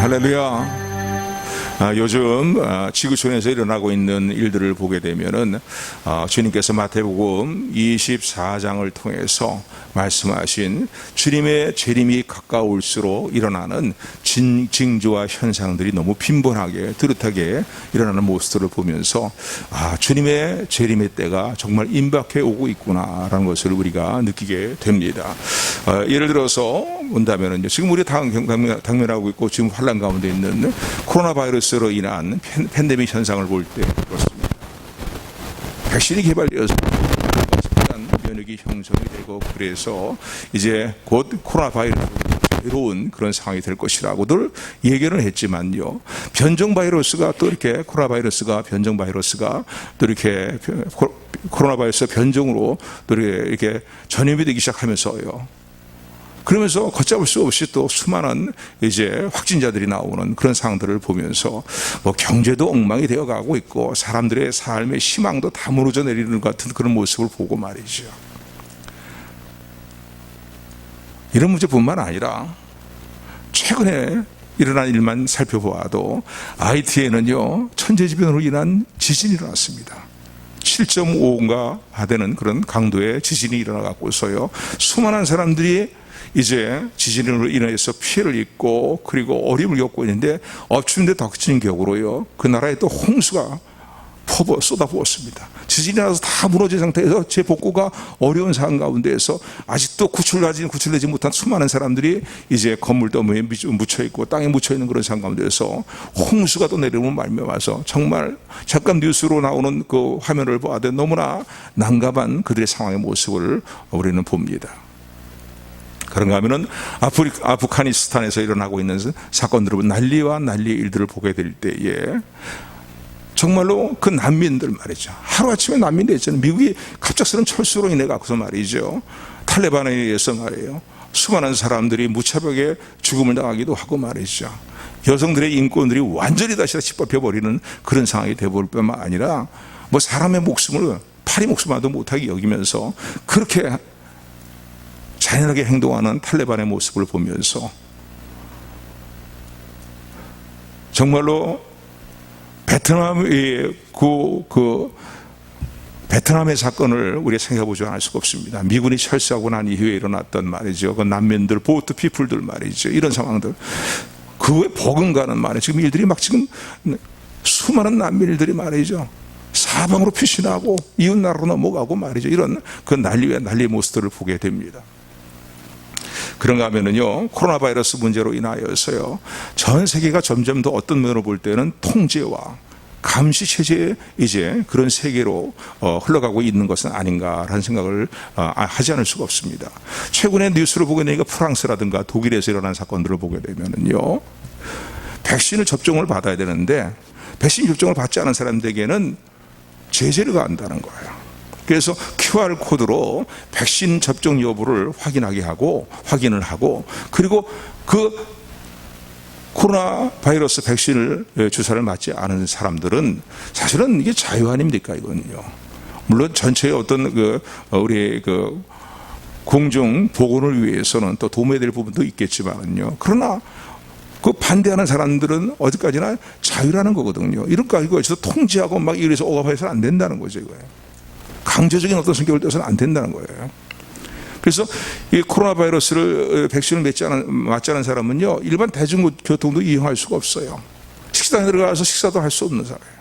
할렐루야. 요즘 지구촌에서 일어나고 있는 일들을 보게 되면은 주님께서 마태복음 24장을 통해서 말씀하신 주님의 재림이 가까울수록 일어나는 징조와 현상들이 너무 빈번하게 뚜렷하게 일어나는 모습들을 보면서 주님의 재림의 때가 정말 임박해 오고 있구나라는 것을 우리가 느끼게 됩니다. 예를 들어서 본다면은 지금 우리 당면하고 있고 지금 환란 가운데 있는 코로나 바이러스로 인한 팬데믹 현상을 볼 때 그렇습니다. 백신이 개발되어서 면역이 형성이 되고 그래서 이제 곧 코로나 바이러스 새로운 그런 상황이 될 것이라고들 얘기를 했지만요. 변종 바이러스가 또 이렇게 코로나 바이러스가 변종 바이러스가 또 이렇게 코로나 바이러스 변종으로 또 이렇게 전염이 되기 시작하면서요. 그러면서 걷잡을 수 없이 또 수많은 이제 확진자들이 나오는 그런 상황들을 보면서 경제도 엉망이 되어 가고 있고 사람들의 삶의 희망도 다 무너져 내리는 것 같은 그런 모습을 보고 말이죠. 이런 문제뿐만 아니라 최근에 일어난 일만 살펴보아도 아이티에는요 천재지변으로 인한 지진이 일어났습니다. 7.5가 되는 그런 강도의 지진이 일어나 갖고서요 수많은 사람들이 이제 지진으로 인해서 피해를 입고 그리고 어려움을 겪고 있는데 엎치는데 닥치는 격으로요 그 나라에 또 홍수가 쏟아부었습니다. 지진이 나서 다 무너진 상태에서 재복구가 어려운 상황 가운데에서 아직도 구출되지 못한 수많은 사람들이 이제 건물 너머에 묻혀 있고 땅에 묻혀 있는 그런 상황 가운데에서 홍수가 또 내려오는 말미암아서 정말 잠깐 뉴스로 나오는 그 화면을 보아도 너무나 난감한 그들의 상황의 모습을 우리는 봅니다. 그런가 하면은 아프가니스탄에서 일어나고 있는 사건들을 난리와 난리의 일들을 보게 될 때에 정말로 그 난민들 말이죠. 하루아침에 난민이 됐잖아요. 미국이 갑작스러운 철수로 인해 갖고서 말이죠. 탈레반에 의해서 말이에요. 수많은 사람들이 무차별하게 죽음을 당하기도 하고 말이죠. 여성들의 인권들이 완전히 다시 짓밟혀버리는 그런 상황이 되어버릴 뿐만 아니라 사람의 목숨을 파리 목숨만도 못하게 여기면서 그렇게 잔인하게 행동하는 탈레반의 모습을 보면서 정말로 베트남의 베트남의 사건을 우리가 생각해보지 않을 수가 없습니다. 미군이 철수하고 난 이후에 일어났던 말이죠. 그 난민들, 보트 피플들 말이죠. 이런 상황들. 그 외 버금가는 말이죠. 지금 일들이 지금 수많은 난민들이 말이죠. 사방으로 피신하고 이웃나라로 넘어가고 말이죠. 이런 그 난리의 모습들을 보게 됩니다. 그런가 하면은요, 코로나 바이러스 문제로 인하여서요, 전 세계가 점점 더 어떤 면으로 볼 때는 통제와 감시 체제의 이제 그런 세계로 흘러가고 있는 것은 아닌가라는 생각을 하지 않을 수가 없습니다. 최근에 뉴스를 보게 되니까 프랑스라든가 독일에서 일어난 사건들을 보게 되면은요, 백신을 접종을 받아야 되는데 백신 접종을 받지 않은 사람들에게는 제재를 가한다는 거예요. 그래서 QR코드로 백신 접종 여부를 확인을 하고 그리고 그 코로나 바이러스 백신을 주사를 맞지 않은 사람들은 사실은 이게 자유 아닙니까 이거는요. 물론 전체의 어떤 우리 공중 보건을 위해서는 또 도움이 될 부분도 있겠지만요. 그러나 그 반대하는 사람들은 어디까지나 자유라는 거거든요. 이런 거 가지고 통제하고 이래서 억압해서는 안 된다는 거죠 이거예요. 강제적인 어떤 성격을 떼서는 안 된다는 거예요. 그래서 이 코로나 바이러스를 백신을 맞지 않은 사람은요, 일반 대중교통도 이용할 수가 없어요. 식당에 들어가서 식사도 할 수 없는 사람이에요.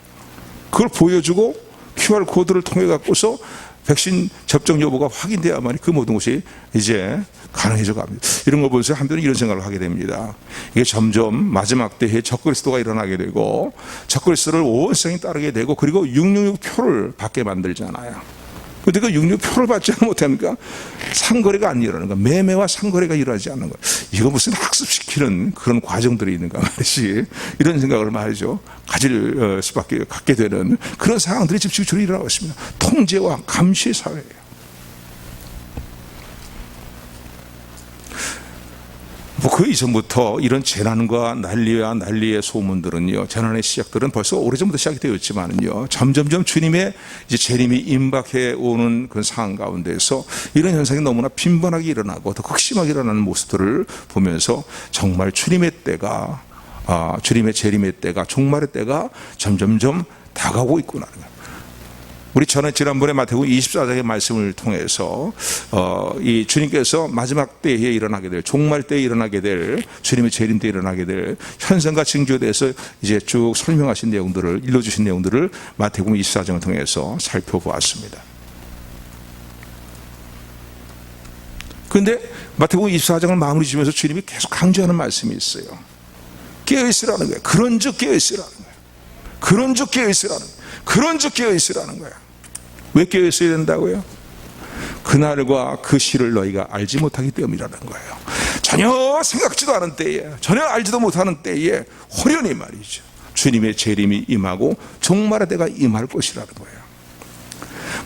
그걸 보여주고 QR코드를 통해 갖고서 백신 접종 여부가 확인돼야만 그 모든 것이 이제 가능해져 갑니다. 이런 거 보면서 한편은 이런 생각을 하게 됩니다. 이게 점점 마지막 때에 적그리스도가 일어나게 되고 적그리스도를 온성이 따르게 되고 그리고 666표를 받게 만들잖아요. 그런데 그 666표를 받지 않으면 어떡합니까? 상거래가 안 일어나는 거야. 매매와 상거래가 일어나지 않는 거야. 이거 무슨 학습시키는 그런 과정들이 있는가 말이지. 이런 생각을 말이죠. 가질 수밖에 갖게 되는 그런 상황들이 지금 주로 일어나고 있습니다. 통제와 감시 사회예요. 그 이전부터 이런 재난과 난리와 난리의 소문들은요, 재난의 시작들은 벌써 오래전부터 시작이 되었지만은요, 점점점 주님의 이제 재림이 임박해 오는 그런 상황 가운데서 이런 현상이 너무나 빈번하게 일어나고 더 극심하게 일어나는 모습들을 보면서 정말 주님의 때가 주님의 재림의 때가, 종말의 때가 점점점 다가오고 있구나. 우리 지난번에 마태복음 24장의 말씀을 통해서 이 주님께서 마지막 때에 일어나게 될, 종말 때에 일어나게 될, 주님의 재림 때에 일어나게 될 현상과 징조에 대해서 이제 쭉 설명하신 내용들을, 일러주신 내용들을 마태복음 24장을 통해서 살펴보았습니다. 그런데 마태복음 24장을 마무리 지면서 주님이 계속 강조하는 말씀이 있어요. 깨어있으라는 거예요. 그런즉 깨어있으라는 거예요. 그런즉 깨어있으라는 거예요. 그런즉 깨어있으라는 거예요. 왜 깨어있어야 된다고요? 그날과 그 시를 너희가 알지 못하기 때문이라는 거예요. 전혀 생각지도 않은 때에, 전혀 알지도 못하는 때에 호련히 말이죠, 주님의 재림이 임하고 종말의 때가 임할 것이라는 거예요.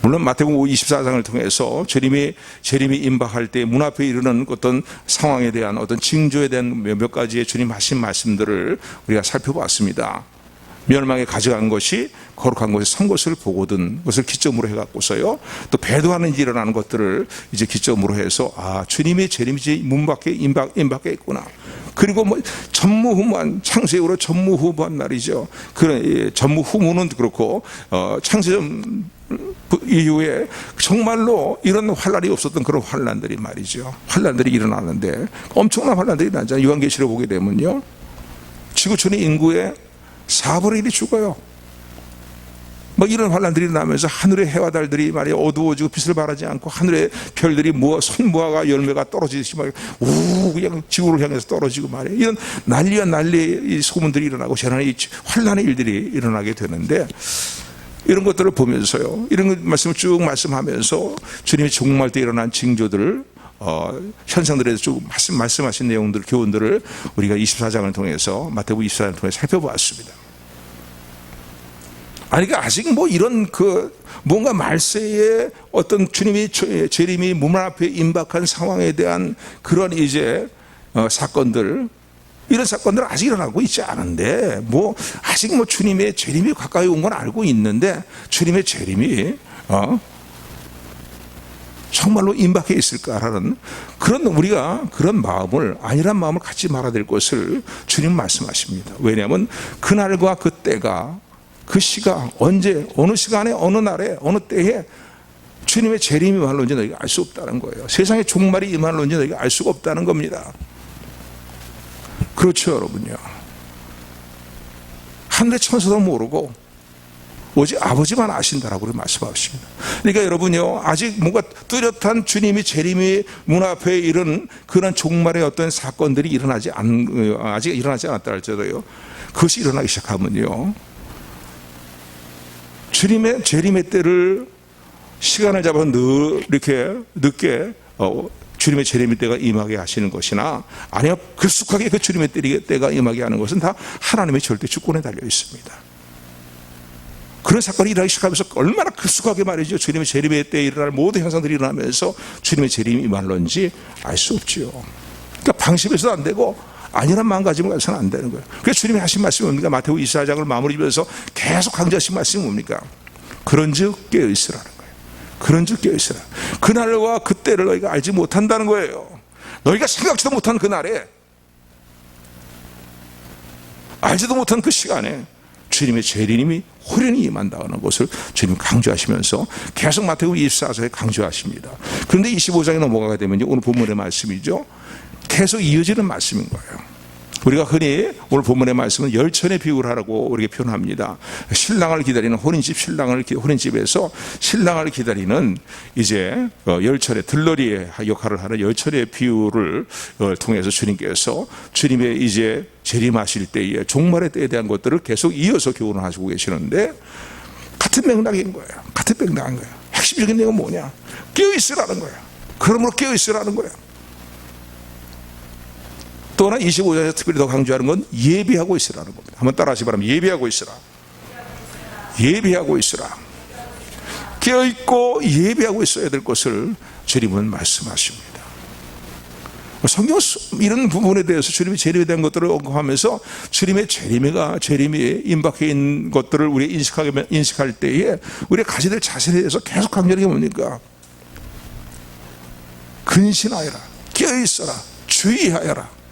물론 마태복음 24장을 통해서 재림이 임박할 때 문 앞에 이르는 어떤 상황에 대한 어떤 징조에 대한 몇 가지의 주님 하신 말씀들을 우리가 살펴봤습니다. 멸망에 가져간 것이 거룩한 곳에 선 것을 보거든, 것을 기점으로 해갖고서요, 또 배도하는 일이 일어나는 것들을 이제 기점으로 해서 주님의 재림이 이제 문 밖에 임박해 있구나. 그리고 뭐 전무후무한, 창세후로 전무후무한 말이죠. 그런 전무후무는 그렇고 창세전 이후에 정말로 이런 환란이 없었던 그런 환란들이 말이죠, 환란들이 일어나는데, 엄청난 환란들이 나잖아요. 요한계시를 보게 되면요, 지구촌의 인구의 4분의 1이 죽어요. 뭐 이런 환란들이 나면서 하늘의 해와 달들이 말이야 어두워지고 빛을 발하지 않고, 하늘의 별들이 손무화과 열매가 떨어지듯이 막 그냥 지구를 향해서 떨어지고 말이야, 이런 난리와 난리의 소문들이 일어나고 재난의 환란의 일들이 일어나게 되는데, 이런 것들을 보면서요, 이런 말씀을 쭉 말씀하면서 주님이 종말 때 일어난 징조들을, 현상들에 쭉 말씀하신 내용들, 교훈들을 우리가 24장을 통해서, 마태복음 24장을 통해서 살펴보았습니다. 그러니까 아직 뭐 이런 뭔가 말세의 어떤 주님이 재림이 문 앞에 임박한 상황에 대한 그런 이제 사건들, 이런 사건들은 아직 일어나고 있지 않은데, 뭐 아직 뭐 주님의 재림이 가까이 온 건 알고 있는데, 주님의 재림이 정말로 임박해 있을까라는 우리가 그런 마음을, 아니란 마음을 갖지 말아야 될 것을 주님 말씀하십니다. 왜냐하면 그날과 그 때가, 그 시가 언제, 어느 시간에, 어느 날에, 어느 때에 주님의 재림이 임할런지 너희가 알 수 없다는 거예요. 세상의 종말이 임할런지 너희가 알 수가 없다는 겁니다. 그렇죠, 여러분요. 하늘의 천사도 모르고 오직 아버지만 아신다라고 말씀하십니다. 그러니까 여러분요, 아직 뭔가 뚜렷한 주님이 재림이 문 앞에 이런 그런 종말의 어떤 사건들이 아직 일어나지 않았다 할지라도요, 그것이 일어나기 시작하면요, 주님의 재림의 때를, 시간을 잡아서 이렇게 늦게 주님의 재림의 때가 임하게 하시는 것이나, 아니면 급속하게 그 주님의 때가 임하게 하는 것은 다 하나님의 절대 주권에 달려 있습니다. 그런 사건이 일어나기 시작하면서 얼마나 급속하게 말이죠, 주님의 재림의 때에 일어날 모든 현상들이 일어나면서 주님의 재림이 임할런지 알 수 없지요. 그러니까 방심해서도 안 되고 아니란 마음가짐을 가지고는 안 되는 거예요. 그래서 주님이 하신 말씀이 뭡니까? 마태복음 24장을 마무리하면서 계속 강조하신 말씀이 뭡니까? 그런즉 깨어있으라는 거예요. 그런즉 깨어있으라. 그날과 그때를 너희가 알지 못한다는 거예요. 너희가 생각지도 못한 그날에, 알지도 못한 그 시간에 주님의 재림이 호련히 임한다는 것을 주님 강조하시면서 계속 마태복음 24장에 강조하십니다. 그런데 25장에 넘어가게 되면 오늘 본문의 말씀이죠, 계속 이어지는 말씀인 거예요. 우리가 흔히 오늘 본문의 말씀은 열천의 비유를 하라고 우리가 표현합니다. 신랑을 기다리는 혼인집에서 신랑을 기다리는 이제 열천의 들러리의 역할을 하는 열천의 비유를 통해서 주님께서 주님의 이제 재림하실 때에, 종말의 때에 대한 것들을 계속 이어서 교훈을 하시고 계시는데, 같은 맥락인 거예요. 같은 맥락인 거예요. 핵심적인 내용은 뭐냐? 깨어있으라는 거예요. 그러므로 깨어있으라는 거예요. 또 하나 25장에서 특별히 더 강조하는 건 예비하고 있으라는 겁니다. 한번 따라하시기 바랍니다. 예비하고 있으라. 예비하고 있으라. 깨어있고 예비하고 있어야 될 것을 주님은 말씀하십니다. 성경 이런 부분에 대해서 주님의 재림에 대한 것들을 언급하면서 주님의 재림이 임박해 있는 것들을 우리가 인식할 때에 우리가 가져야 될 자세에 대해서 계속 강조하는 게 뭡니까? 근신하여라. 깨어있어라. 주의하여라.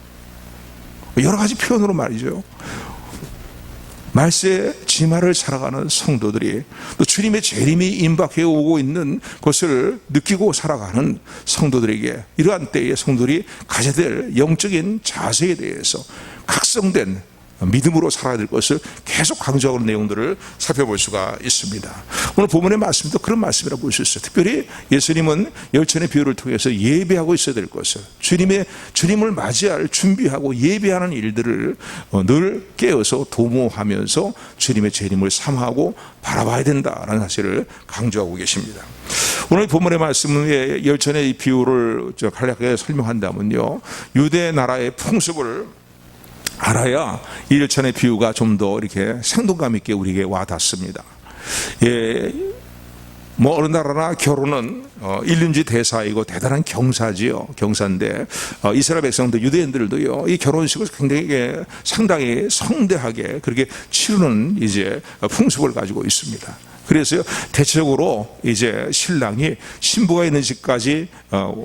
여러 가지 표현으로 말이죠. 말세 지마를 살아가는 성도들이, 또 주님의 재림이 임박해 오고 있는 것을 느끼고 살아가는 성도들에게 이러한 때에 성도들이 가져야 될 영적인 자세에 대해서 각성된 믿음으로 살아야 될 것을 계속 강조하는 내용들을 살펴볼 수가 있습니다. 오늘 본문의 말씀도 그런 말씀이라고 볼 수 있어요. 특별히 예수님은 열천의 비유를 통해서 예배하고 있어야 될 것을, 주님을 맞이할 준비하고 예배하는 일들을 늘 깨어서 도모하면서 주님의 재림을 삼하고 바라봐야 된다라는 사실을 강조하고 계십니다. 오늘 본문의 말씀에 열천의 비유를 간략하게 설명한다면요, 유대 나라의 풍습을 알아야 이 열천의 비유가 좀 더 이렇게 생동감 있게 우리에게 와닿습니다. 뭐 어느 나라나 결혼은 일륜지 대사이고 대단한 경사지요. 경사인데 이스라엘 백성들, 유대인들도요, 이 결혼식을 굉장히 상당히 성대하게 그렇게 치르는 이제 풍습을 가지고 있습니다. 그래서요, 대체적으로 이제 신랑이 신부가 있는 집까지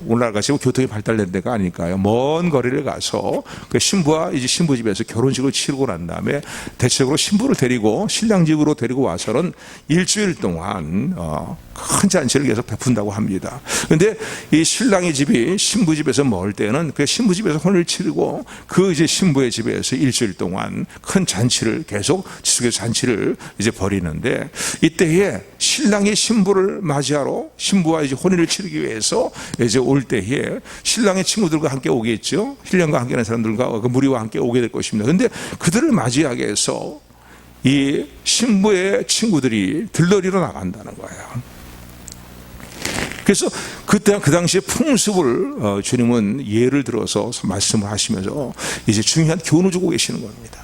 오늘날같이 교통이 발달된 데가 아니니까요, 먼 거리를 가서 그 신부와 이제 신부 집에서 결혼식을 치르고 난 다음에 대체적으로 신부를 데리고 신랑 집으로 데리고 와서는 일주일 동안 큰 잔치를 계속 베푼다고 합니다. 그런데 이 신랑의 집이 신부 집에서 멀 때는 그 신부 집에서 혼을 치르고 그 이제 신부의 집에서 일주일 동안 큰 잔치를 계속 지속해서 잔치를 이제 벌이는데, 이때에 신랑이 신부를 맞이하러, 신부와 이제 혼인을 치르기 위해서 이제 올 때에 신랑의 친구들과 함께 오겠죠. 신랑과 함께하는 사람들과 그 무리와 함께 오게 될 것입니다. 그런데 그들을 맞이하기 위해서 이 신부의 친구들이 들러리로 나간다는 거예요. 그래서 그때 그 당시에 풍습을 주님은 예를 들어서 말씀을 하시면서 이제 중요한 교훈을 주고 계시는 겁니다.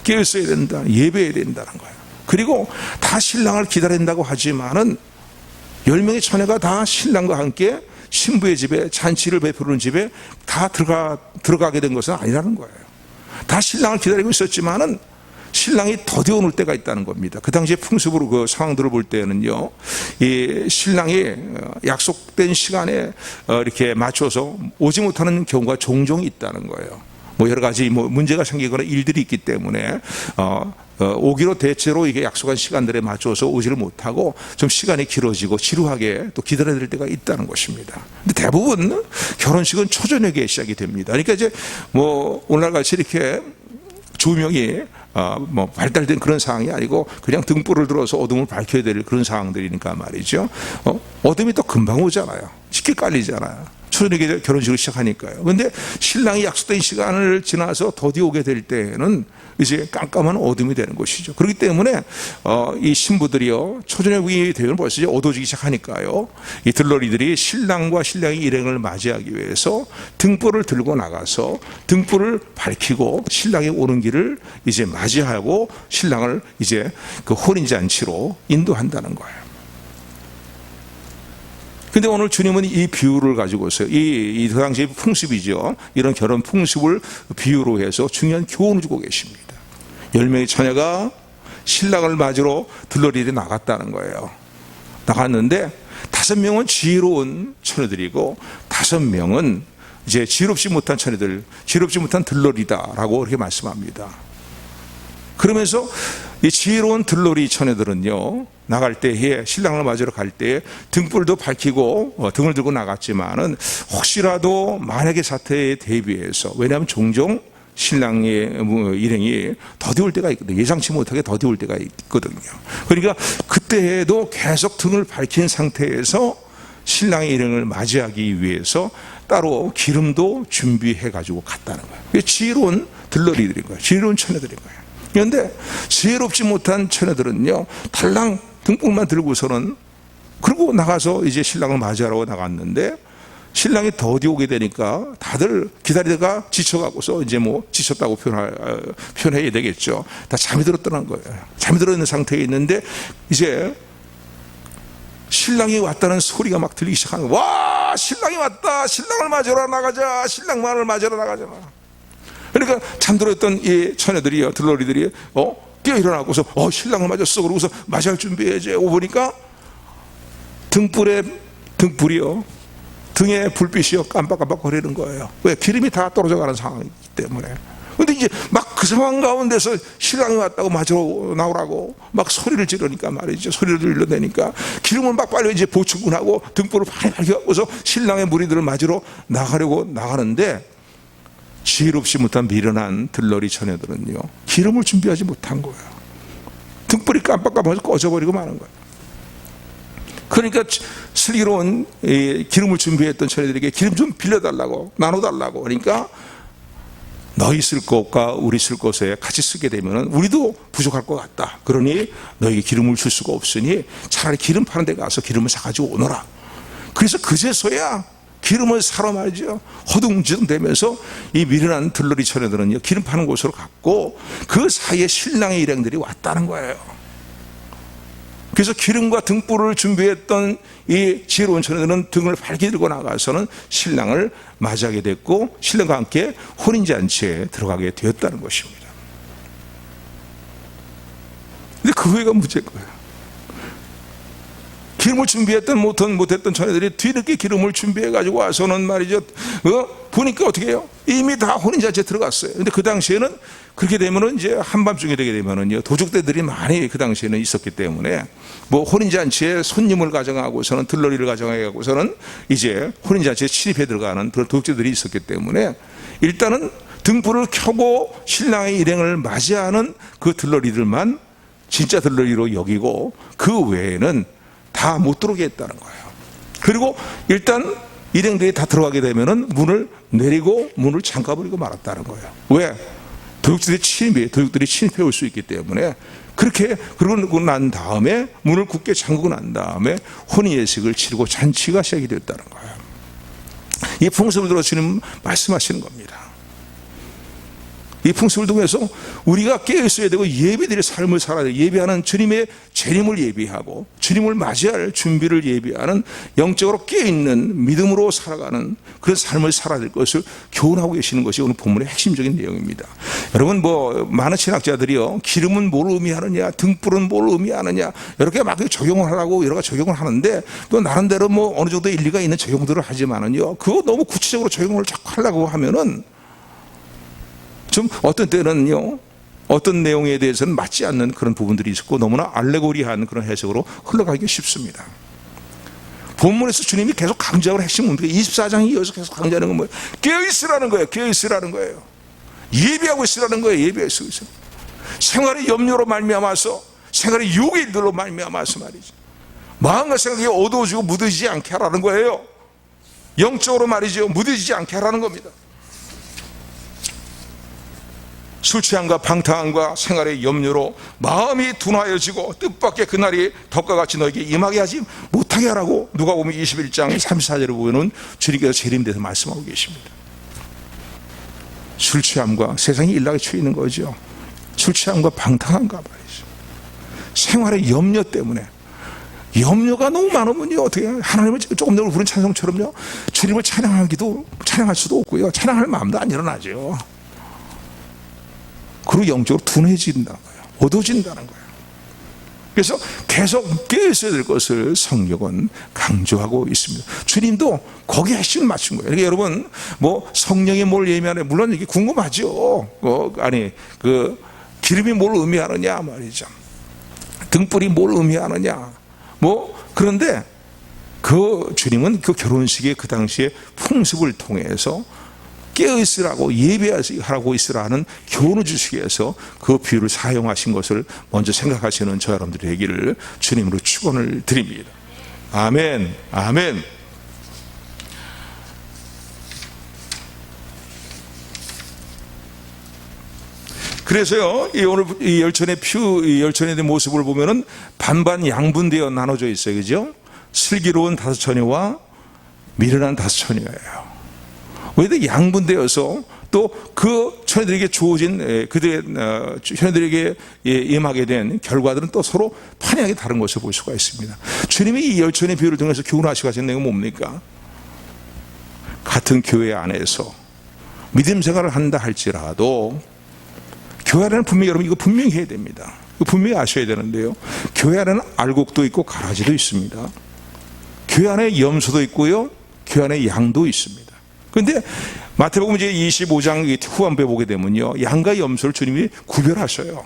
깨어 있어야 된다, 예배해야 된다는 거예요. 그리고 다 신랑을 기다린다고 하지만은 10명의 처녀가 다 신랑과 함께 신부의 집에, 잔치를 베푸는 집에 다 들어가게 된 것은 아니라는 거예요. 다 신랑을 기다리고 있었지만은 신랑이 더디어 놓을 때가 있다는 겁니다. 그 당시에 풍습으로 그 상황들을 볼 때는요, 이 신랑이 약속된 시간에 이렇게 맞춰서 오지 못하는 경우가 종종 있다는 거예요. 뭐 여러 가지 문제가 생기거나 일들이 있기 때문에 오기로 대체로 이게 약속한 시간들에 맞춰서 오지를 못하고 좀 시간이 길어지고 지루하게 또 기다려야 될 때가 있다는 것입니다. 근데 대부분 결혼식은 초저녁에 시작이 됩니다. 그러니까 이제 뭐 오늘날 같이 이렇게 조명이 뭐 발달된 그런 상황이 아니고 그냥 등불을 들어서 어둠을 밝혀야 될 그런 상황들이니까 말이죠. 어둠이 또 금방 오잖아요. 쉽게 깔리잖아요. 초저녁에 결혼식을 시작하니까요. 그런데 신랑이 약속된 시간을 지나서 더디 오게 될 때는 이제 깜깜한 어둠이 되는 것이죠. 그렇기 때문에 이 신부들이요, 초저녁이 되면 벌써 이제 어두워지기 시작하니까요, 이 들러리들이 신랑과 신랑의 일행을 맞이하기 위해서 등불을 들고 나가서 등불을 밝히고 신랑이 오는 길을 이제 맞이하고 신랑을 이제 그 혼인잔치로 인도한다는 거예요. 근데 오늘 주님은 이 비유를 가지고서 이 당시의 풍습이죠. 이런 결혼 풍습을 비유로 해서 중요한 교훈을 주고 계십니다. 10명의 처녀가 신랑을 맞으러 들러리에 나갔다는 거예요. 나갔는데 5명은 지혜로운 처녀들이고 5명은 이제 지혜롭지 못한 처녀들, 지혜롭지 못한 들러리다라고 이렇게 말씀합니다. 그러면서 이 지혜로운 들러리 처녀들은요, 나갈 때에 신랑을 맞으러 갈 때에 등불도 밝히고 등을 들고 나갔지만은 혹시라도 만약의 사태에 대비해서, 왜냐하면 종종 신랑의 일행이 더디올 때가 있거든요. 예상치 못하게 더디올 때가 있거든요. 그러니까 그때에도 계속 등을 밝힌 상태에서 신랑의 일행을 맞이하기 위해서 따로 기름도 준비해 가지고 갔다는 거예요. 지혜로운 들러리들인 거예요. 지혜로운 처녀들인 거예요. 그런데 지혜롭지 못한 처녀들은요, 달랑 등불만 들고서는, 그리고 나가서 이제 신랑을 맞이하러 나갔는데 신랑이 더디 오게 되니까 다들 기다리다가 지쳐가고서 이제 뭐 지쳤다고 표현해야 되겠죠. 다 잠이 들었다는 거예요. 잠이 들어 있는 상태에 있는데 이제 신랑이 왔다는 소리가 막 들리기 시작하는 거예요. 와, 신랑이 왔다. 신랑을 맞으러 나가자. 신랑만을 맞으러 나가자. 그러니까 잠들어 있던 이 처녀들이요, 들러리들이 깨어 일어나고서 신랑을 맞았어. 그러고서 맞이할 준비해야지. 오고 보니까 등불이요, 등에 불빛이 깜빡깜빡 거리는 거예요. 왜? 기름이 다 떨어져 가는 상황이기 때문에. 근데 이제 막 그 상황 가운데서 신랑이 왔다고 맞으러 나오라고 막 소리를 지르니까 말이죠. 소리를 들려대니까 기름을 막 빨리 이제 보충군하고 등불을 빨리 밝혀갖고서 신랑의 무리들을 맞으러 나가려고 나가는데, 지혜롭지 못한 미련한 들러리 처녀들은요, 기름을 준비하지 못한 거예요. 등불이 깜빡깜빡해서 꺼져버리고 마는 거예요. 그러니까 슬기로운 기름을 준비했던 처녀들에게 기름 좀 빌려달라고, 나눠달라고. 그러니까 너희 쓸 것과 우리 쓸 것에 같이 쓰게 되면 우리도 부족할 것 같다. 그러니 너희에게 기름을 줄 수가 없으니 차라리 기름 파는 데 가서 기름을 사가지고 오너라. 그래서 그제서야 기름을 사러 말이죠, 허둥지둥대면서 이 미련한 들러리 처녀들은요, 기름 파는 곳으로 갔고 그 사이에 신랑의 일행들이 왔다는 거예요. 그래서 기름과 등불을 준비했던 이 지혜로운 처녀들은 등을 밝게 들고 나가서는 신랑을 맞이하게 됐고 신랑과 함께 혼인잔치에 들어가게 되었다는 것입니다. 근데 그 후회가 문제인 거예요. 기름을 준비했던 못했던 처녀들이 뒤늦게 기름을 준비해가지고 와서는 말이죠, 보니까 어떻게 해요? 이미 다 혼인잔치에 들어갔어요. 근데 그 당시에는 그렇게 되면은 이제 한밤중에 되게 되면은요, 도적대들이 많이 그 당시에는 있었기 때문에 뭐 혼인잔치에 손님을 가정하고서는 들러리를 가정하고서는 이제 혼인잔치에 침입해 들어가는 그런 도적대들이 있었기 때문에 일단은 등불을 켜고 신랑의 일행을 맞이하는 그 들러리들만 진짜 들러리로 여기고 그 외에는 다 못 들어오게 했다는 거예요. 그리고 일단 일행들이 다 들어가게 되면은 문을 내리고 문을 잠가버리고 말았다는 거예요. 왜? 도둑들이 침입해 올 수 있기 때문에. 그렇게 그러고 난 다음에 문을 굳게 잠그고 난 다음에 혼인 예식을 치르고 잔치가 시작이 되었다는 거예요. 이 풍습을 들어 주님 말씀하시는 겁니다. 이 풍습을 통해서 우리가 깨어있어야 되고 예배드릴 삶을 살아야 돼요. 예배하는 주님의 재림을 예비하고 주님을 맞이할 준비를 예비하는 영적으로 깨어있는 믿음으로 살아가는 그런 삶을 살아야 될 것을 교훈하고 계시는 것이 오늘 본문의 핵심적인 내용입니다. 여러분, 많은 신학자들이요, 기름은 뭘 의미하느냐, 등불은 뭘 의미하느냐, 이렇게 막 적용을 하라고 여러 가지 적용을 하는데 또 나름대로 어느 정도 일리가 있는 적용들을 하지만은요, 그거 너무 구체적으로 적용을 자꾸 하려고 하면은 좀 어떤 때는요, 어떤 내용에 대해서는 맞지 않는 그런 부분들이 있었고 너무나 알레고리한 그런 해석으로 흘러가기 쉽습니다. 본문에서 주님이 계속 강조하는 핵심은 24장에 이어서 계속 강조하는 건 뭐예요? 깨어있으라는 거예요. 깨어있으라는 거예요. 예비하고 있으라는 거예요. 예비하고 있어. 생활의 염려로 말미암아서, 생활의 유혹의 일들로 말미암아서 말이죠, 마음과 생각이 어두워지고 무뎌지지 않게 하라는 거예요. 영적으로 말이죠, 무뎌지지 않게 하라는 겁니다. 술 취함과 방탕함과 생활의 염려로 마음이 둔하여지고 뜻밖의 그날이 덕과 같이 너에게 임하게 하지 못하게 하라고 누가복음 21장 34절에 보면 주님께서 재림돼서 말씀하고 계십니다. 술 취함과 세상이 일락에 처해 있는 거죠. 술 취함과 방탕함과 말이죠, 생활의 염려 때문에. 염려가 너무 많으면요, 어떻게 해요? 하나님을 조금 전에 부른 찬송처럼요, 주님을 찬양할 수도 없고요, 찬양할 마음도 안 일어나죠. 그리고 영적으로 둔해진다는 거예요. 어두워진다는 거예요. 그래서 계속 깨어있어야 될 것을 성경은 강조하고 있습니다. 주님도 거기에 핵심을 맞춘 거예요. 그러니까 여러분, 성령이 뭘 의미하냐, 물론 이게 궁금하죠. 기름이 뭘 의미하느냐 말이죠, 등불이 뭘 의미하느냐. 그런데 그 주님은 그 결혼식의 그 당시에 풍습을 통해서 깨어있으라고, 예배하라고 있으라는 교훈을 주시기 위해서 그 비유를 사용하신 것을 먼저 생각하시는 저 여러분들이 되기를 주님으로 축원을 드립니다. 아멘, 아멘. 그래서요, 오늘 이 열천의 열천에 대한 모습을 보면은 반반 양분되어 나눠져 있어요. 그죠? 슬기로운 5처녀와 미련한 5처녀예요. 왜 양분되어서 또 그 처녀들에게 주어진 그들의 처녀들에게 임하게 된 결과들은 또 서로 판이하게 다른 것을 볼 수가 있습니다. 주님이 이 열천의 비유를 통해서 교훈하시고 하신 내용은 뭡니까? 같은 교회 안에서 믿음 생활을 한다 할지라도 교회 안에는 분명히, 여러분 이거 분명히 해야 됩니다. 이거 분명히 아셔야 되는데요, 교회 안에는 알곡도 있고 가라지도 있습니다. 교회 안에 염소도 있고요, 교회 안에 양도 있습니다. 그런데 마태복음 이제 25장 후반부에 보게 되면요, 양과 염소를 주님이 구별하셔요.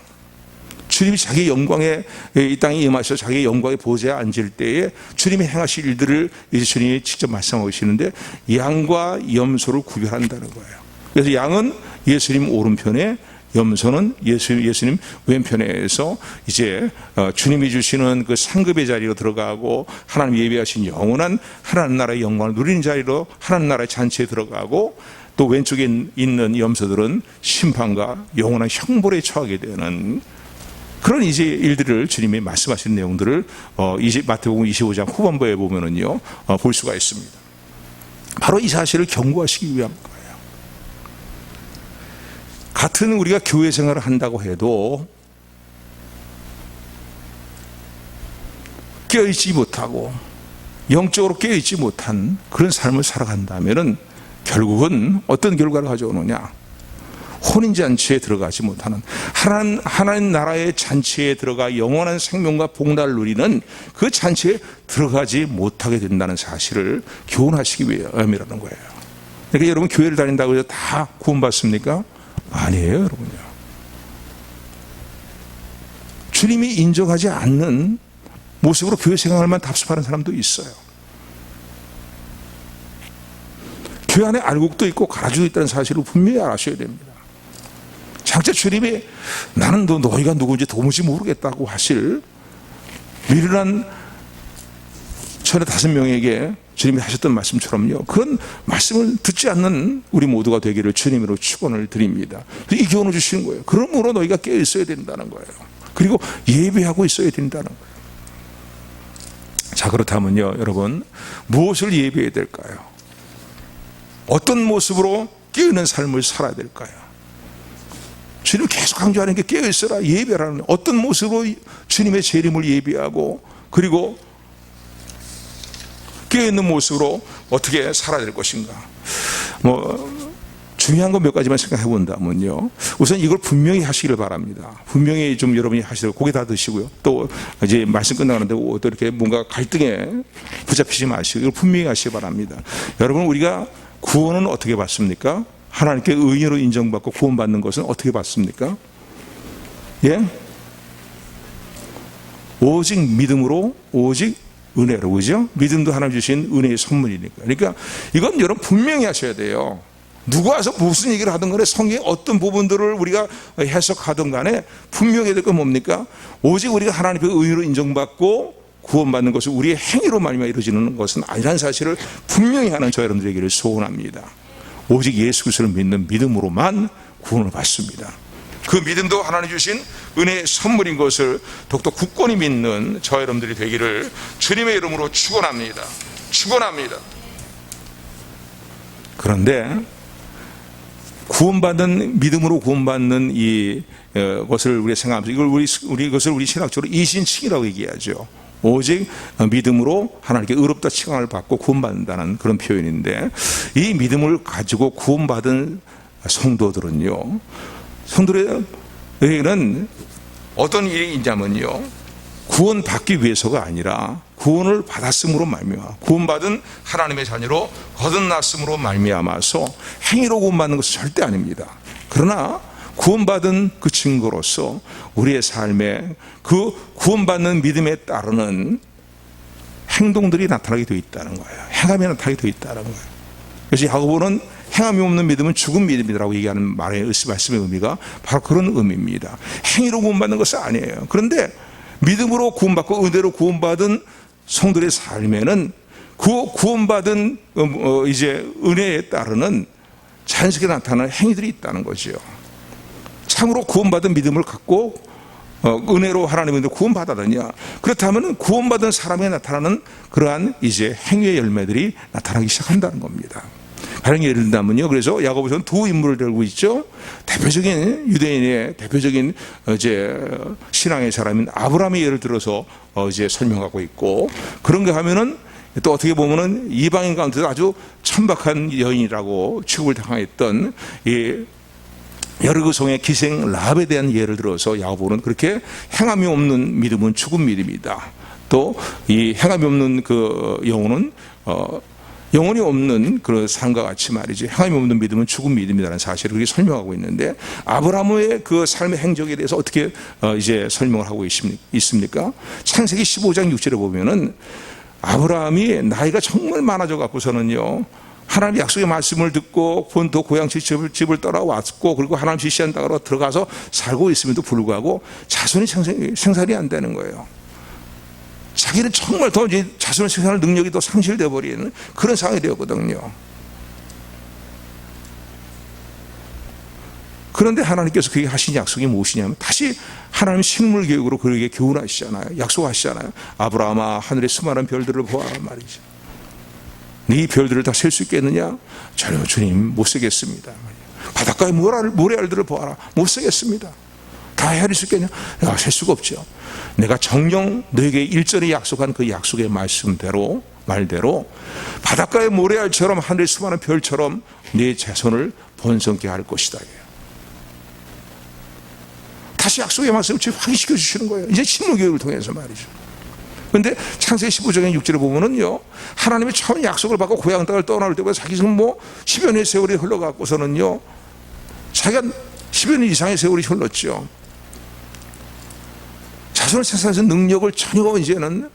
주님이 자기 영광에 이 땅에 임하셔서 자기 영광의 보좌에 앉을 때에 주님이 행하실 일들을 이제 주님이 직접 말씀하시는데 양과 염소를 구별한다는 거예요. 그래서 양은 예수님 오른편에, 염소는 예수님 왼편에서 이제 주님이 주시는 그 상급의 자리로 들어가고 하나님 예비하신 영원한 하나님 나라의 영광을 누리는 자리로 하나님 나라의 잔치에 들어가고, 또 왼쪽에 있는 염소들은 심판과 영원한 형벌에 처하게 되는 그런 이제 일들을 주님이 말씀하시는 내용들을 마태복음 25장 후반부에 보면은요, 볼 수가 있습니다. 바로 이 사실을 경고하시기 위한 거예요. 같은 우리가 교회 생활을 한다고 해도 깨어있지 못하고 영적으로 깨어있지 못한 그런 삶을 살아간다면은 결국은 어떤 결과를 가져오느냐? 혼인잔치에 들어가지 못하는, 하나님 나라의 잔치에 들어가 영원한 생명과 복날을 누리는 그 잔치에 들어가지 못하게 된다는 사실을 교훈하시기 위함이라는 거예요. 그러니까 여러분, 교회를 다닌다고 해서 다 구원받습니까? 아니에요, 여러분요. 주님이 인정하지 않는 모습으로 교회 생활만 답습하는 사람도 있어요. 교회 안에 알곡도 있고 가라지도 있다는 사실을 분명히 아셔야 됩니다. 장차 주님이 나는 너희가 누구인지 도무지 모르겠다고 하실 미련한 15명에게 주님이 하셨던 말씀처럼요, 그런 말씀을 듣지 않는 우리 모두가 되기를 주님으로 축원을 드립니다. 이 교훈을 주시는 거예요. 그러므로 너희가 깨어 있어야 된다는 거예요. 그리고 예배하고 있어야 된다는 거예요. 자, 그렇다면요, 여러분, 무엇을 예배해야 될까요? 어떤 모습으로 깨어있는 삶을 살아야 될까요? 주님 계속 강조하는 게 깨어있어라, 예배라는, 어떤 모습으로 주님의 재림을 예배하고, 그리고 깨어있는 모습으로 어떻게 살아야 될 것인가. 중요한 거 몇 가지만 생각해 본다면요, 우선 이걸 분명히 하시기를 바랍니다. 분명히 좀 여러분이 하시도록, 고기 다 드시고요, 또 이제 말씀 끝나는데 또 이렇게 뭔가 갈등에 붙잡히지 마시고 이걸 분명히 하시기 바랍니다. 여러분, 우리가 구원은 어떻게 받습니까? 하나님께 의인으로 인정받고 구원받는 것은 어떻게 받습니까? 예? 오직 믿음으로, 오직 은혜로, 그죠? 믿음도 하나님 주신 은혜의 선물이니까. 그러니까 이건 여러분 분명히 하셔야 돼요. 누가 와서 무슨 얘기를 하든 간에 성경의 어떤 부분들을 우리가 해석하든 간에 분명히 될 건 뭡니까? 오직 우리가 하나님의 의인으로 인정받고 구원받는 것을 우리의 행위로 말미암아 이루어지는 것은 아니라는 사실을 분명히 하는 저 여러분들에게를 소원합니다. 오직 예수 그리스도를 믿는 믿음으로만 구원을 받습니다. 그 믿음도 하나님 주신 은혜의 선물인 것을 더욱더 굳건히 믿는 저 여러분들이 되기를 주님의 이름으로 축원합니다. 축원합니다. 그런데 구원받는, 믿음으로 구원받는 이 것을 우리가 생각하면서 이것을 우리 신학적으로 이신칭이라고 얘기하죠. 오직 믿음으로 하나님께 의롭다 칭함을 받고 구원받는다는 그런 표현인데, 이 믿음을 가지고 구원받은 성도들은요, 성도들에게는 어떤 일이 있냐면요, 구원받기 위해서가 아니라 구원을 받았음으로 말미암아, 구원받은 하나님의 자녀로 거듭났음으로 말미암아서 행위로 구원받는 것은 절대 아닙니다. 그러나 구원받은 그 증거로서 우리의 삶에 그 구원받는 믿음에 따르는 행동들이 나타나게 되어 있다는 거예요. 행함이 나타나게 되어 있다는 거예요. 그래서 야고보는 행함이 없는 믿음은 죽은 믿음이라고 얘기하는 말씀의 의미가 바로 그런 의미입니다. 행위로 구원받는 것은 아니에요. 그런데 믿음으로 구원받고 은혜로 구원받은 성도의 삶에는 그 구원받은 이제 은혜에 따르는 자연스럽게 나타나는 행위들이 있다는 거죠. 참으로 구원받은 믿음을 갖고 은혜로 하나님의 구원받았느냐? 그렇다면 구원받은 사람에 나타나는 그러한 이제 행위의 열매들이 나타나기 시작한다는 겁니다. 가령 예를 들면요, 그래서 야고보서는 두 인물을 들고 있죠. 대표적인 유대인의 대표적인 이제 신앙의 사람인 아브라함의 예를 들어서 이제 설명하고 있고, 그런가 하면은 또 어떻게 보면은 이방인 가운데서 아주 천박한 여인이라고 취급을 당했던 이 여리고성의 기생 라합에 대한 예를 들어서 야고보는 그렇게 행함이 없는 믿음은 죽은 믿음이다. 또 이 행함이 없는 그 영혼은 영혼이 없는 그런 삶과 같이 말이죠. 행함이 없는 믿음은 죽은 믿음이라는 사실을 그렇게 설명하고 있는데, 아브라함의 그 삶의 행적에 대해서 어떻게 이제 설명을 하고 있습니까? 창세기 15장 6절에 보면은 아브라함이 나이가 정말 많아져 갖고서는요, 하나님의 약속의 말씀을 듣고 본토 고향 집을 떠나왔고, 그리고 하나님 지시한 땅으로 들어가서 살고 있음에도 불구하고 자손이 생산이 안 되는 거예요. 자기는 정말 더 이제 자손 생산할 능력이 더 상실되어 버리는 그런 상황이 되었거든요. 그런데 하나님께서 그에게 하신 약속이 무엇이냐면, 다시 하나님 식물 교육으로 그에게 교훈하시잖아요. 약속하시잖아요. 아브라함아, 하늘의 수많은 별들을 보아라 말이죠. 네 별들을 다 셀 수 있겠느냐? 저는 주님 못 세겠습니다. 바닷가의 모래알들을 보아라. 못 세겠습니다. 다 헤아릴 수 있겠냐? 셀 수가 없죠. 내가 정녕 너에게 일전에 약속한 그 약속의 말대로 바닷가의 모래알처럼 하늘의 수많은 별처럼 네 자손을 번성케 할 것이다. 다시 약속의 말씀을 확인시켜 주시는 거예요. 이제 신문교육을 통해서 말이죠. 그런데 창세기 15장 6절에 보면은요, 하나님이 처음 약속을 받고 고향 땅을 떠날 때보다 자기 지금 10여 년의 세월이 흘러갖고서는요, 자기가 10여 년 이상의 세월이 흘렀죠. 자손을 생산해서 능력을 전혀 이제는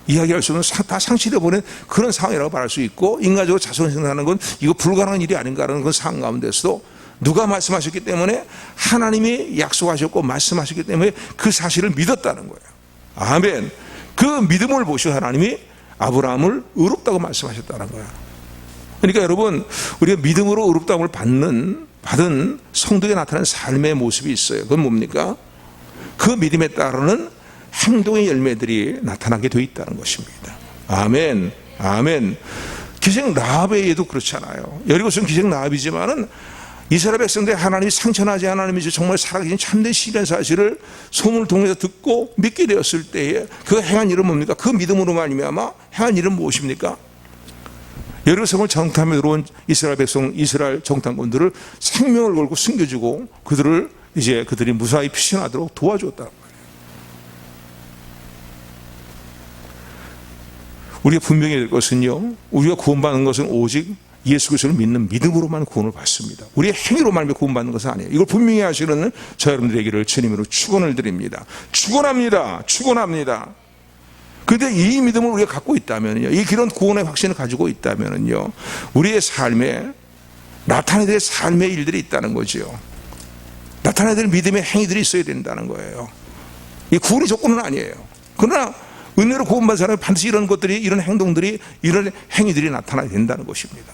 이야기할 수 없는 다 상실해 버린 그런 상황이라고 말할 수 있고, 인간적으로 자손을 생산하는 건 이거 불가능한 일이 아닌가라는 그런 상황 가운데서도 누가 말씀하셨기 때문에, 하나님이 약속하셨고 말씀하셨기 때문에 그 사실을 믿었다는 거예요. 아멘. 그 믿음을 보시고 하나님이 아브라함을 의롭다고 말씀하셨다는 거예요. 그러니까 여러분, 우리가 믿음으로 의롭다움을 받은 성도에 나타나는 삶의 모습이 있어요. 그건 뭡니까? 그 믿음에 따르는 행동의 열매들이 나타나게 되어 있다는 것입니다. 아멘. 아멘. 기생 라합에도 그렇잖아요. 여리고성 기생 라합이지만은 이스라엘 백성들이 하나님이 상처나지 하나님이 정말 살아계신 참된 신이라는 사실을 소문을 통해서 듣고 믿게 되었을 때에 그 행한 일은 뭡니까? 그 믿음으로 말미암아 행한 일은 무엇입니까? 여리고성을 정탐해 들어온 이스라엘 백성, 이스라엘 정탐꾼들을 생명을 걸고 숨겨주고 그들이 무사히 피신하도록 도와줬다. 우리가 분명히 될 것은요, 우리가 구원받는 것은 오직 예수 그리스도를 믿는 믿음으로만 구원을 받습니다. 우리의 행위로 말미암아 구원받는 것은 아니에요. 이걸 분명히 하시는 저 여러분들에게를 주님으로 축원을 드립니다. 축원합니다. 그런데 이 믿음을 우리가 갖고 있다면요, 이 그런 구원의 확신을 가지고 있다면요, 우리의 삶에 나타내야 될 삶의 일들이 있다는 거죠. 나타내야 될 믿음의 행위들이 있어야 된다는 거예요. 이 구원의 조건은 아니에요. 그러나 은혜로 구원받은 사람은 반드시 이런 것들이, 이런 행동들이, 이런 행위들이 나타나야 된다는 것입니다.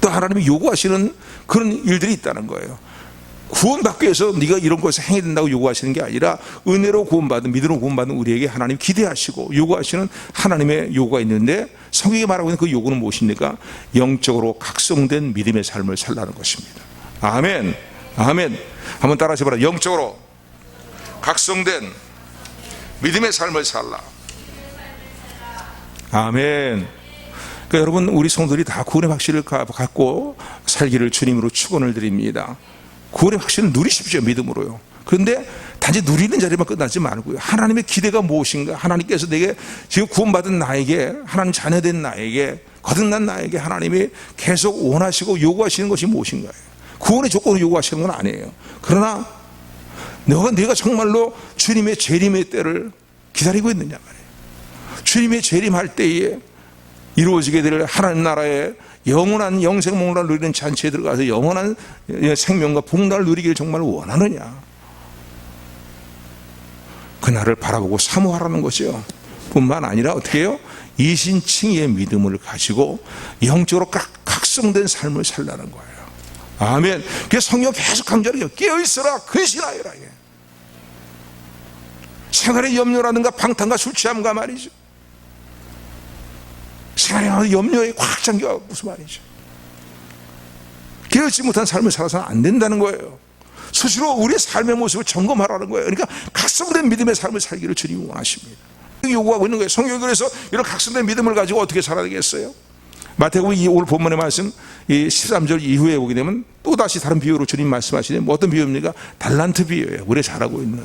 또 하나님이 요구하시는 그런 일들이 있다는 거예요. 구원받기 위해서 네가 이런 것을 행해야 된다고 요구하시는 게 아니라, 은혜로 구원받은, 믿음으로 구원받은 우리에게 하나님 기대하시고 요구하시는 하나님의 요구가 있는데, 성경이 말하고 있는 그 요구는 무엇입니까? 영적으로 각성된 믿음의 삶을 살라는 것입니다. 아멘. 아멘. 한번 따라 하셔봐라. 영적으로 각성된 믿음의 삶을 살라. 아멘. 그러니까 여러분, 우리 성도들이 다 구원의 확신을 갖고 살기를 주님으로 축원을 드립니다. 구원의 확신을 누리십시오. 믿음으로요. 그런데 단지 누리는 자리만 끝나지 말고요, 하나님의 기대가 무엇인가, 하나님께서 내게 지금 구원받은 나에게, 하나님 자녀된 나에게, 거듭난 나에게 하나님이 계속 원하시고 요구하시는 것이 무엇인가요? 구원의 조건을 요구하시는 건 아니에요. 그러나 내가 정말로 주님의 재림의 때를 기다리고 있느냐 말이에요. 주님의 재림할 때에 이루어지게 될 하나님 나라의 영원한 영생목락을 누리는 잔치에 들어가서 영원한 생명과 복락을 누리기를 정말 원하느냐, 그날을 바라보고 사모하라는 거죠. 뿐만 아니라 어떻게 해요? 이신칭의의 믿음을 가지고 영적으로 각성된 삶을 살라는 거예요. 아멘. 그래서 성경 계속 강조하는 게 깨어있어라, 근신하여라. 생활의 염려라든가 방탕과 술 취함과 말이죠, 생활의 염려에 꽉 잠겨 무슨 말이죠. 깨어있지 못한 삶을 살아서는 안 된다는 거예요. 스스로 우리의 삶의 모습을 점검하라는 거예요. 그러니까 각성된 믿음의 삶을 살기를 주님이 원하십니다. 요구하고 있는 거예요. 성경이 그래서 이런 각성된 믿음을 가지고 어떻게 살아야 되겠어요? 마태복음 오늘 본문의 말씀 13절 이후에 보게 되면 또다시 다른 비유로 주님 말씀하시는데, 뭐 어떤 비유입니까? 달란트 비유예요. 우리가 잘하고 있는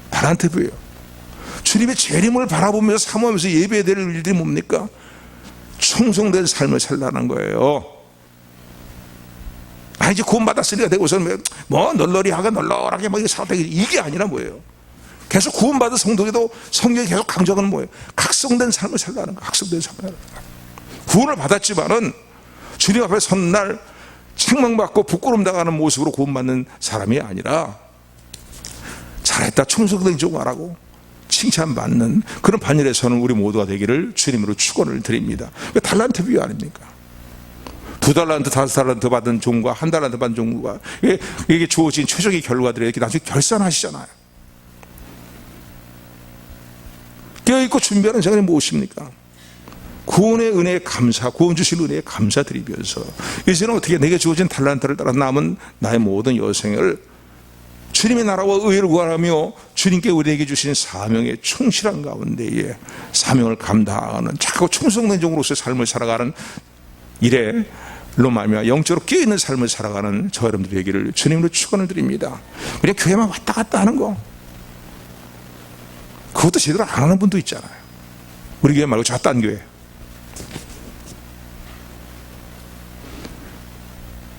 달란트 비유예요. 주님의 재림을 바라보면서 사모하면서 예배해야 될 일들이 뭡니까? 충성된 삶을 살라는 거예요. 이제 구원받았으니까 되고서는 뭐 널널하게 뭐 살다 이게 아니라 뭐예요? 계속 구원받은 성도에도 성경이 계속 강조하는 뭐예요? 각성된 삶을 살라는 거. 각성된 삶을 살라는 거. 구원을 받았지만은 주님 앞에 선 날 책망받고 부끄러움 당하는 모습으로 구원받는 사람이 아니라 잘했다, 충성된 종 하라고 칭찬받는 그런 반열에서는 우리 모두가 되기를 주님으로 축원을 드립니다. 달란트 비유 아닙니까? 2달란트, 5달란트 받은 종과 1달란트 받은 종과 이게 주어진 최종의 결과들이 이렇게 나중에 결산하시잖아요. 깨어있고 준비하는 시간이 무엇입니까? 구원의 은혜에 감사, 구원 주신 은혜에 감사드리면서 이제는 어떻게 내게 주어진 달란트를 따라 남은 나의 모든 여생을 주님의 나라와 의를 구하며 주님께 우리에게 주신 사명에 충실한 가운데에 사명을 감당하는 자꾸 충성된 종으로서의 삶을 살아가는 이래로 말미암아 영적으로 깨어있는 삶을 살아가는 저 여러분들이 되기를 주님으로 축원을 드립니다. 그냥 교회만 왔다 갔다 하는 거 그것도 제대로 안 하는 분도 있잖아요. 우리 교회 말고 저 딴 교회.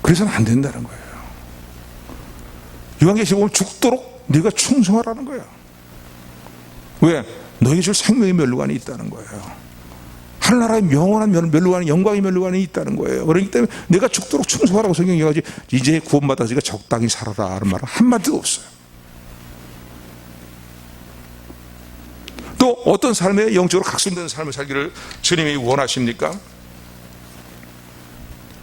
그래서는 안 된다는 거예요. 요한계시록 보면 죽도록 네가 충성하라는 거예요. 왜? 너에게 줄 생명의 멸류관이 있다는 거예요. 하늘나라의 영원한 멸류관이, 영광의 멸류관이 있다는 거예요. 그렇기 때문에 내가 죽도록 충성하라고 성경이 해가지고 이제 구원받아서 적당히 살아라 하는 말은 한마디도 없어요. 또 어떤 삶에 영적으로 각성된 삶을 살기를 주님이 원하십니까?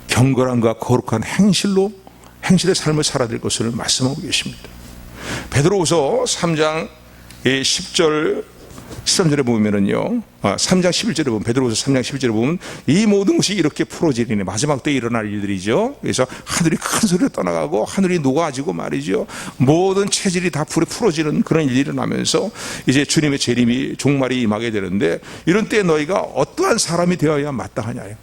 경건함과 거룩한 행실의 삶을 살아야 될 것을 말씀하고 계십니다. 베드로후서 3장 10절 13절에 보면은요, 3장 11절에 보면, 베드로후서 3장 11절에 보면 이 모든 것이 이렇게 풀어지리니 마지막 때 일어날 일들이죠. 그래서 하늘이 큰 소리로 떠나가고 하늘이 녹아지고 말이죠. 모든 체질이 다 불에 풀어지는 그런 일이 일어나면서 이제 주님의 재림이 종말이 임하게 되는데, 이런 때에 너희가 어떠한 사람이 되어야 마땅하냐요.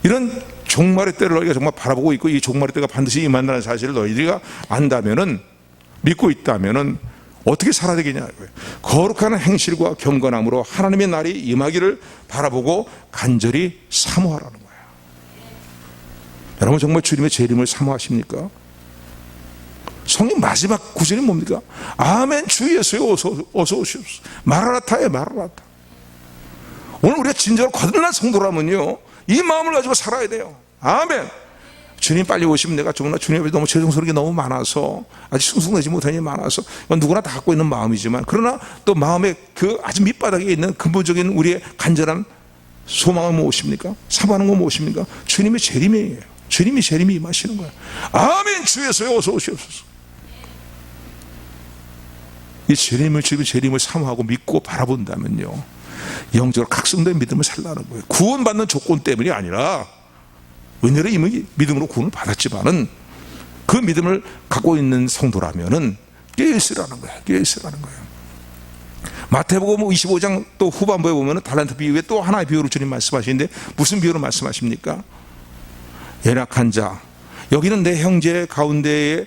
이런 종말의 때를 너희가 정말 바라보고 있고 이 종말의 때가 반드시 임한다는 사실을 너희가 안다면은, 믿고 있다면은 어떻게 살아야 되겠냐고요. 거룩한 행실과 경건함으로 하나님의 날이 임하기를 바라보고 간절히 사모하라는 거예요. 여러분 정말 주님의 재림을 사모하십니까? 성경 마지막 구절이 뭡니까? 아멘 주 예수여 어서 오시옵소서. 마라나타예요, 마라나타. 오늘 우리가 진정으로 거듭난 성도라면요, 이 마음을 가지고 살아야 돼요. 아멘. 주님 빨리 오시면 내가 정말 주님 앞에 너무 죄송스러운 게 너무 많아서, 아직 충성되지 못한 일이 많아서, 이건 누구나 다 갖고 있는 마음이지만, 그러나 또 마음의 그 아주 밑바닥에 있는 근본적인 우리의 간절한 소망은 무엇입니까? 사모하는 건 무엇입니까? 주님의 재림이에요. 주님이 재림이 임하시는 거예요. 아멘 주 예수여 어서 오시옵소서. 이 주님의 재림을 사모하고 믿고 바라본다면요, 영적으로 각성된 믿음을 살라는 거예요. 구원받는 조건 때문이 아니라 은혜로 이미 믿음으로 구원을 받았지만은 그 믿음을 갖고 있는 성도라면은 깨어있으라는 거예요. 깨어있으라는 거예요. 마태복음 25장 또 후반부에 보면은 달란트 비유에 또 하나의 비유로 주님 말씀하시는데, 무슨 비유로 말씀하십니까? 연약한 자, 여기는 내 형제 가운데에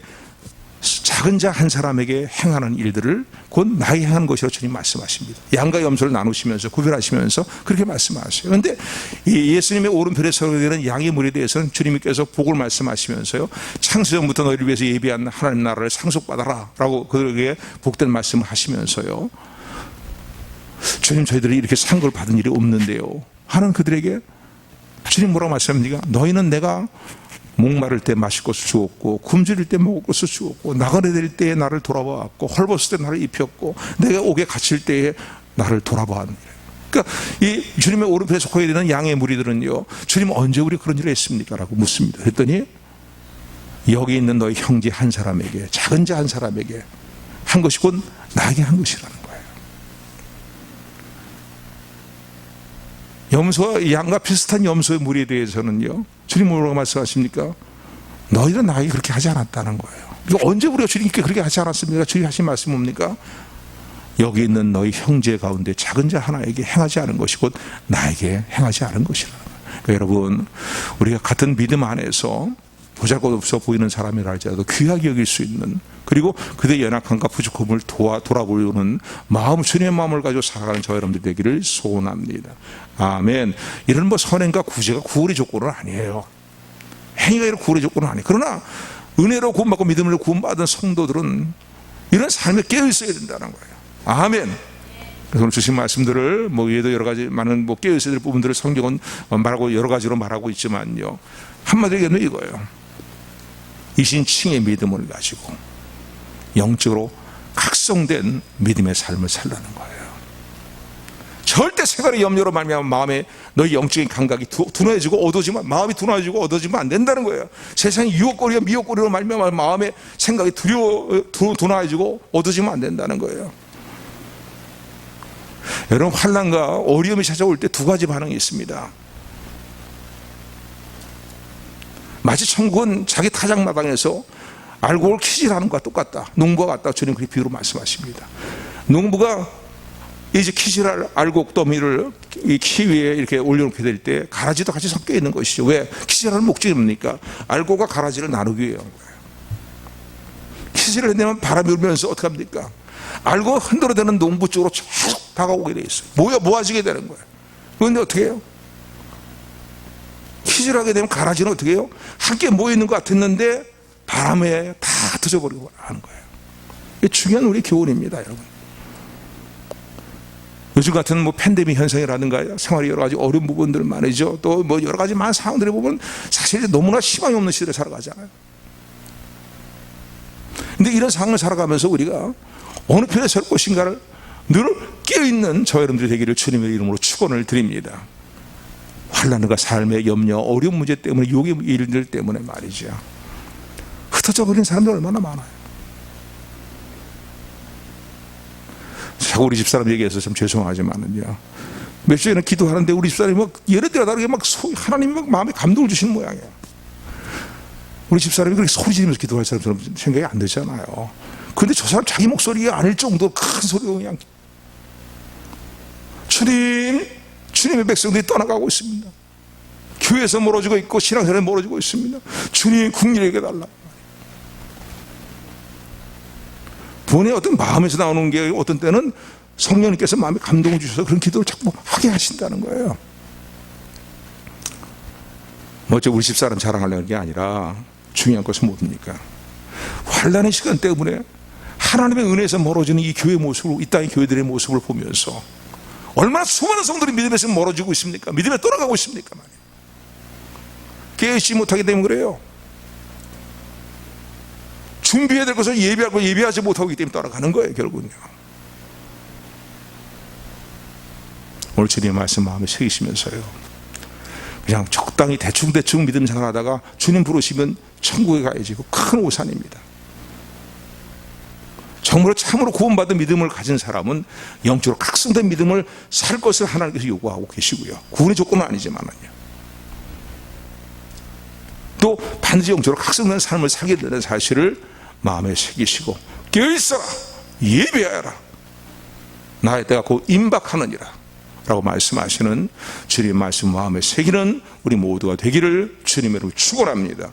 작은 자 한 사람에게 행하는 일들을 곧 나에게 행하는 것이라고 주님 말씀하십니다. 양과 염소를 나누시면서 구별하시면서 그렇게 말씀하세요. 그런데 예수님의 오른편에 서게 되는 양의 무리에 대해서는 주님께서 복을 말씀하시면서요, 창세전부터 너희를 위해서 예비한 하나님 나라를 상속받아라 라고 그들에게 복된 말씀을 하시면서요, 주님 저희들이 이렇게 산 걸 받은 일이 없는데요 하는 그들에게 주님 뭐라고 말씀합니까? 너희는 내가 목마를 때 마실 것을 주었고, 굶주릴 때 먹을 것을 주었고, 나그네될 때에 나를 돌아보았고, 헐벗을 때 나를 입혔고, 내가 옥에 갇힐 때에 나를 돌아보았느니라. 그러니까 이 주님의 오른편에 속하게 되는 양의 무리들은요, 주님 언제 우리 그런 일을 했습니까? 라고 묻습니다. 그랬더니 여기 있는 너희 형제 한 사람에게, 작은 자 한 사람에게 한 것이 곧 나에게 한 것이라는 거예요. 염소와 양과 비슷한 염소의 무리에 대해서는요, 주님 뭐라고 말씀하십니까? 너희는 나에게 그렇게 하지 않았다는 거예요. 이거 언제 우리가 주님께 그렇게 하지 않았습니까? 주님 하신 말씀 뭡니까? 여기 있는 너희 형제 가운데 작은 자 하나에게 행하지 않은 것이 곧 나에게 행하지 않은 것이라는 거예요. 그러니까 여러분, 우리가 같은 믿음 안에서 보잘것없어 보이는 사람이라 할지라도 귀하게 여길 수 있는, 그리고 그들의 연약함과 부족함을 돌아보려는 마음, 주님의 마음을 가지고 살아가는 저와 여러분들 되기를 소원합니다. 아멘. 이런 뭐 선행과 구제가 구원의 조건은 아니에요. 행위가 이런 구원의 조건은 아니에요. 그러나 은혜로 구원받고 믿음으로 구원받은 성도들은 이런 삶에 깨어 있어야 된다는 거예요. 아멘. 그래서 오늘 주신 말씀들을 뭐 위에도 여러 가지 많은 뭐 깨어 있어야 될 부분들을 성경은 말하고 여러 가지로 말하고 있지만요, 한마디로 얘기하면 이거예요. 이신칭의 믿음을 가지고 영적으로 각성된 믿음의 삶을 살라는 거예요. 절대 생활의 염려로 말미암아 마음에 너희 영적인 감각이 둔해지고 어두워지면, 마음이 둔해지고 어두워지면 안 된다는 거예요. 세상의 유혹거리와 미혹거리로 말미암아 마음의 생각이 둔해지고 어두워지면 안 된다는 거예요. 여러분, 환난과 어려움이 찾아올 때 두 가지 반응이 있습니다. 마치 천국은 자기 타작마당에서 알코올 키질하는 것과 똑같다, 농부와 같다. 주님 그렇게 비유로 말씀하십니다. 농부가 이제 키질할 알곡 더미를 이 키 위에 이렇게 올려놓게 될 때 가라지도 같이 섞여 있는 것이죠. 왜? 키질하는 목적이 뭡니까? 알곡과 가라지를 나누기 위한 거예요. 키질을 했냐면 바람이 불면서 어떻게 합니까? 알고 흔들어대는 농부 쪽으로 계속 다가오게 돼 있어요. 모아지게 되는 거예요. 그런데 어떻게 해요? 키질하게 되면 가라지는 어떻게 해요? 함께 모여있는 것 같았는데 바람에 다 터져버리고 하는 거예요. 이게 중요한 우리 교훈입니다, 여러분. 요즘 같은 뭐 팬데믹 현상이라든가 생활의 여러 가지 어려운 부분들 말이죠. 또 뭐 여러 가지 많은 상황들을 보면 사실 너무나 희망이 없는 시대를 살아가잖아요. 근데 이런 상황을 살아가면서 우리가 어느 편에 설 것인가를 늘 깨어있는 저 여러분들이 되기를 주님의 이름으로 축원을 드립니다. 환난과 삶의 염려, 어려운 문제 때문에, 유혹의 일들 때문에 말이죠, 흩어져 버린 사람들 얼마나 많아요. 자꾸 우리 집사람 얘기해서 참 죄송하지만은요, 몇 주 전에 기도하는데 우리 집사람이 막 예를 들어 다르게 막 하나님이 막 마음에 감동을 주시는 모양이에요. 우리 집사람이 그렇게 소리 지르면서 기도할 사람처럼 생각이 안 되잖아요. 근데 저 사람 자기 목소리에 아닐 정도로 큰 소리로 그냥, 주님의 백성들이 떠나가고 있습니다. 교회에서 멀어지고 있고 신앙생활에 멀어지고 있습니다. 주님 국리에게 달라. 본인의 어떤 마음에서 나오는 게 어떤 때는 성령님께서 마음에 감동을 주셔서 그런 기도를 자꾸 하게 하신다는 거예요. 어째 우리 집사람 자랑하려는 게 아니라 중요한 것은 뭡니까? 환난의 시간 때문에 하나님의 은혜에서 멀어지는 이 교회 모습을, 이 땅의 교회들의 모습을 보면서 얼마나 수많은 성도들이 믿음에서 멀어지고 있습니까? 믿음에 떠나가고 있습니까? 깨어있지 못하기 때문에 그래요. 준비해야 될 것을 예비하고 예비하지 못하고 있기 때문에 떠나가는 거예요, 결국은요. 오늘 주님의 말씀 마음에 새기시면서요, 그냥 적당히 대충 믿음 생활하다가 주님 부르시면 천국에 가야지, 큰 오산입니다. 정말로 참으로 구원받은 믿음을 가진 사람은 영적으로 각성된 믿음을 살 것을 하나님께서 요구하고 계시고요, 구원의 조건은 아니지만은요, 또 반드시 영적으로 각성된 삶을 살게 되는 사실을 마음에 새기시고 깨어있어라, 예비하여라, 나의 때가 곧 임박하느니라 라고 말씀하시는 주님의 말씀 마음에 새기는 우리 모두가 되기를 주님으로 축원합니다.